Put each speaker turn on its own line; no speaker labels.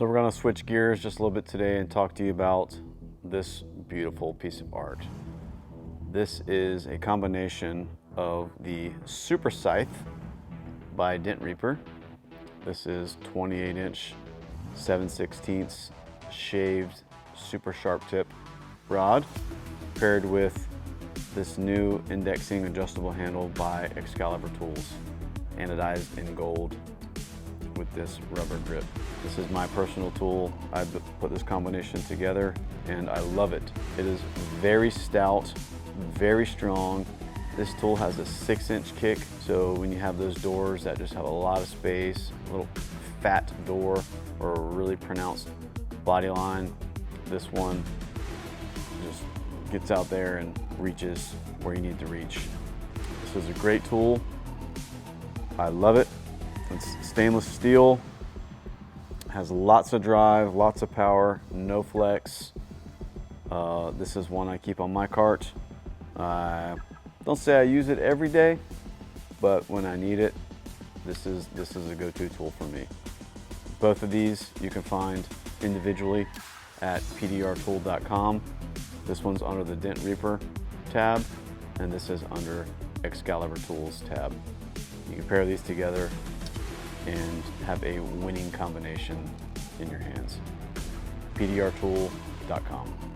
So we're going to switch gears just a little bit today and talk to you about this beautiful piece of art. This is a combination of the Super Scythe by Dent Reaper. This is 28-inch 7/16 shaved super sharp tip rod paired with this new indexing adjustable handle by Xcalibur tools, anodized in gold with this rubber grip. This is my personal tool. I put this combination together and I love it. It is very stout, very strong. This tool has a 6-inch kick, so when you have those doors that just have a lot of space, a little fat door or a really pronounced body line, this one just gets out there and reaches where you need to reach. This is a great tool. I love it. It's stainless steel, has lots of drive, lots of power, no flex. This is one I keep on my cart. Don't say I use it every day, but when I need it, this is a go-to tool for me. Both of these you can find individually at pdrtool.com. This one's under the Dent Reaper tab, and this is under Xcalibur Tools tab. You can pair these together and have a winning combination in your hands. pdrtool.com.